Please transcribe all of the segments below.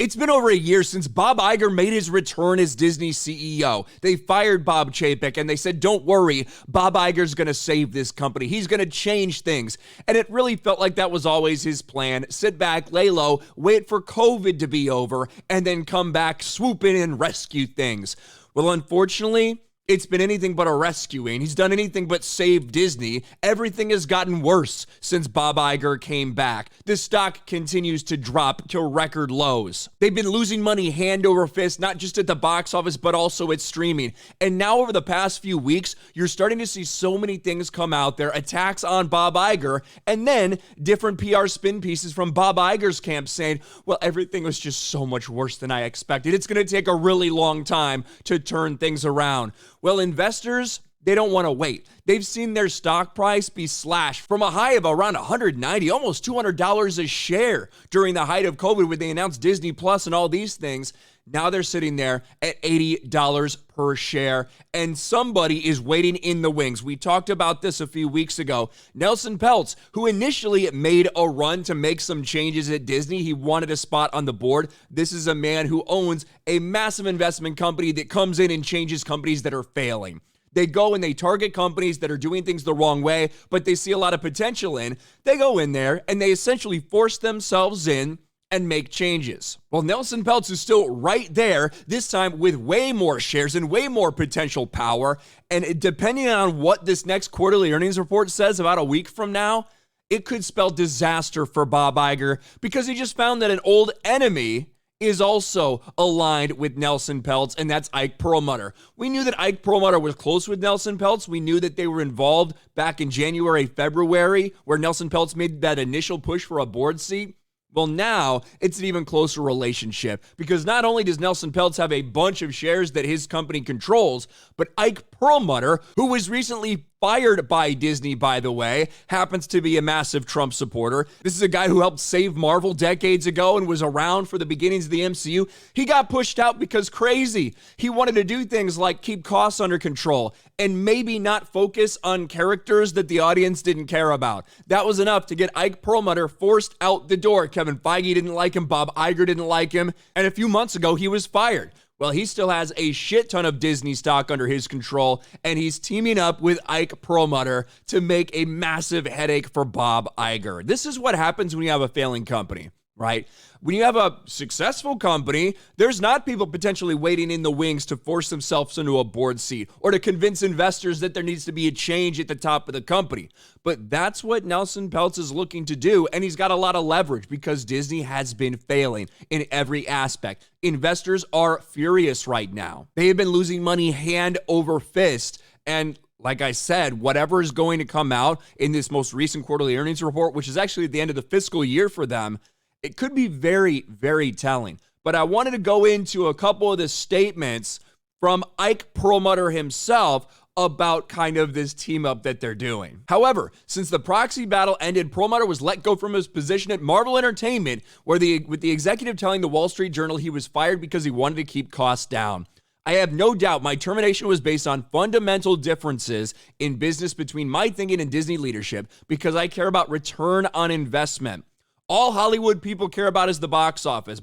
It's been over a year since Bob Iger made his return as Disney CEO. They fired Bob Chapek and they said, don't worry, Bob Iger's going to save this company. He's going to change things. And it really felt like that was always his plan. Sit back, lay low, wait for COVID to be over, and then come back, swoop in and rescue things. Well, unfortunately, it's been anything but a rescuing. He's done anything but save Disney. Everything has gotten worse since Bob Iger came back. The stock continues to drop to record lows. They've been losing money hand over fist, not just at the box office, but also at streaming. And now over the past few weeks, you're starting to see so many things come out there, attacks on Bob Iger, and then different PR spin pieces from Bob Iger's camp saying, well, everything was just so much worse than I expected. It's going to take a really long time to turn things around. Well, investors, they don't want to wait. They've seen their stock price be slashed from a high of around $190, almost $200 a share during the height of COVID when they announced Disney Plus and all these things. Now they're sitting there at $80 per share, and somebody is waiting in the wings. We talked about this a few weeks ago. Nelson Peltz, who initially made a run to make some changes at Disney, he wanted a spot on the board. This is a man who owns a massive investment company that comes in and changes companies that are failing. They go and they target companies that are doing things the wrong way, but they see a lot of potential in. They go in there and they essentially force themselves in and make changes. Well, Nelson Peltz is still right there, this time with way more shares and way more potential power. And depending on what this next quarterly earnings report says about a week from now, it could spell disaster for Bob Iger because he just found that an old enemy is also aligned with Nelson Peltz, and that's Ike Perlmutter. We knew that Ike Perlmutter was close with Nelson Peltz. We knew that they were involved back in January, February, where Nelson Peltz made that initial push for a board seat. Well, now it's an even closer relationship because not only does Nelson Peltz have a bunch of shares that his company controls, but Ike Perlmutter, who was recently fired by Disney, by the way, happens to be a massive Trump supporter. This is a guy who helped save Marvel decades ago and was around for the beginnings of the MCU. He got pushed out because crazy. He wanted to do things like keep costs under control and maybe not focus on characters that the audience didn't care about. That was enough to get Ike Perlmutter forced out the door. Kevin Feige didn't like him. Bob Iger didn't like him. And a few months ago, he was fired. Well, he still has a shit ton of Disney stock under his control, and he's teaming up with Ike Perlmutter to make a massive headache for Bob Iger. This is what happens when you have a failing company, right? When you have a successful company, there's not people potentially waiting in the wings to force themselves into a board seat or to convince investors that there needs to be a change at the top of the company. But that's what Nelson Peltz is looking to do, and he's got a lot of leverage because Disney has been failing in every aspect. Investors are furious right now. They have been losing money hand over fist, and like I said, whatever is going to come out in this most recent quarterly earnings report, which is actually at the end of the fiscal year for them, it could be very, very telling. But I wanted to go into a couple of the statements from Ike Perlmutter himself about kind of this team up that they're doing. However, since the proxy battle ended, Perlmutter was let go from his position at Marvel Entertainment, with the executive telling the Wall Street Journal he was fired because he wanted to keep costs down. I have no doubt my termination was based on fundamental differences in business between my thinking and Disney leadership because I care about return on investment. All Hollywood people care about is the box office.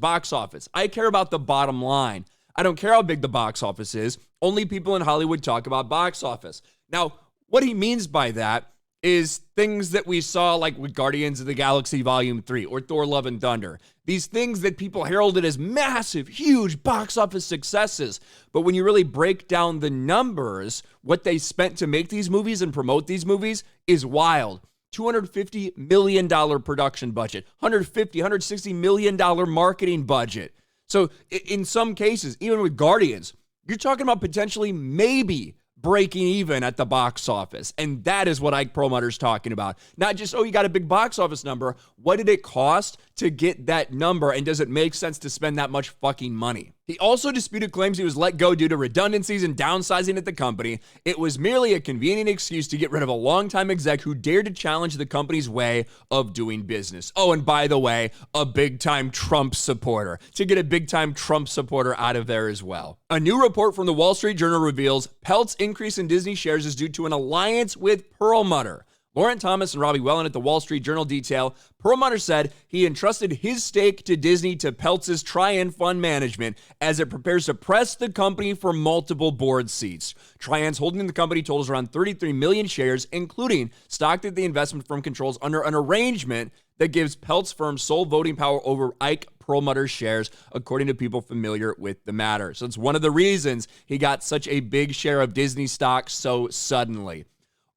I care about the bottom line. I don't care how big the box office is. Only people in Hollywood talk about box office. Now, what he means by that is things that we saw like with Guardians of the Galaxy Volume 3 or Thor Love and Thunder. These things that people heralded as massive, huge box office successes. But when you really break down the numbers, what they spent to make these movies and promote these movies is wild. $250 million production budget, $160 million marketing budget. So in some cases, even with Guardians, you're talking about potentially maybe breaking even at the box office. And that is what Ike Perlmutter's talking about. Not just, oh, you got a big box office number. What did it cost to get that number? And does it make sense to spend that much fucking money? He also disputed claims he was let go due to redundancies and downsizing at the company. It was merely a convenient excuse to get rid of a longtime exec who dared to challenge the company's way of doing business. Oh, and by the way, a big-time Trump supporter. To get a big-time Trump supporter out of there as well. A new report from the Wall Street Journal reveals Peltz's increase in Disney shares is due to an alliance with Perlmutter. Laurent Thomas and Robbie Wellen at the Wall Street Journal detail, Perlmutter said he entrusted his stake to Disney to Peltz's Trian Fund Management as it prepares to press the company for multiple board seats. Trian's holding the company totals around 33 million shares, including stock that the investment firm controls under an arrangement that gives Peltz firm sole voting power over Ike Perlmutter's shares, according to people familiar with the matter. So it's one of the reasons he got such a big share of Disney stock so suddenly.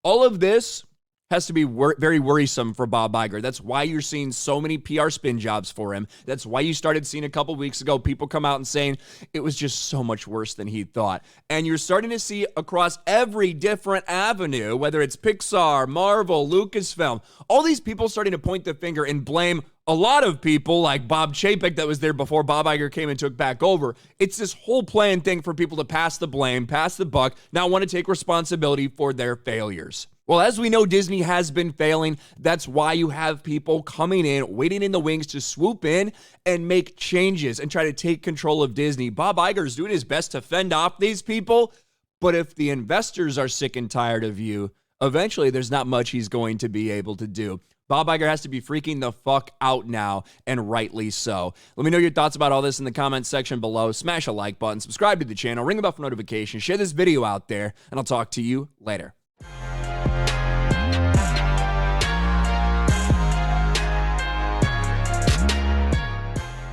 All of this has to be very worrisome for Bob Iger. That's why you're seeing so many PR spin jobs for him. That's why you started seeing a couple weeks ago people come out and saying it was just so much worse than he thought. And you're starting to see across every different avenue, whether it's Pixar, Marvel, Lucasfilm, all these people starting to point the finger and blame a lot of people like Bob Chapek that was there before Bob Iger came and took back over. It's this whole plan thing for people to pass the blame, pass the buck, not want to take responsibility for their failures. Well, as we know, Disney has been failing. That's why you have people coming in, waiting in the wings to swoop in and make changes and try to take control of Disney. Bob Iger is doing his best to fend off these people, but if the investors are sick and tired of you, eventually there's not much he's going to be able to do. Bob Iger has to be freaking the fuck out now, and rightly so. Let me know your thoughts about all this in the comments section below. Smash a like button, subscribe to the channel, ring the bell for notifications, share this video out there, and I'll talk to you later.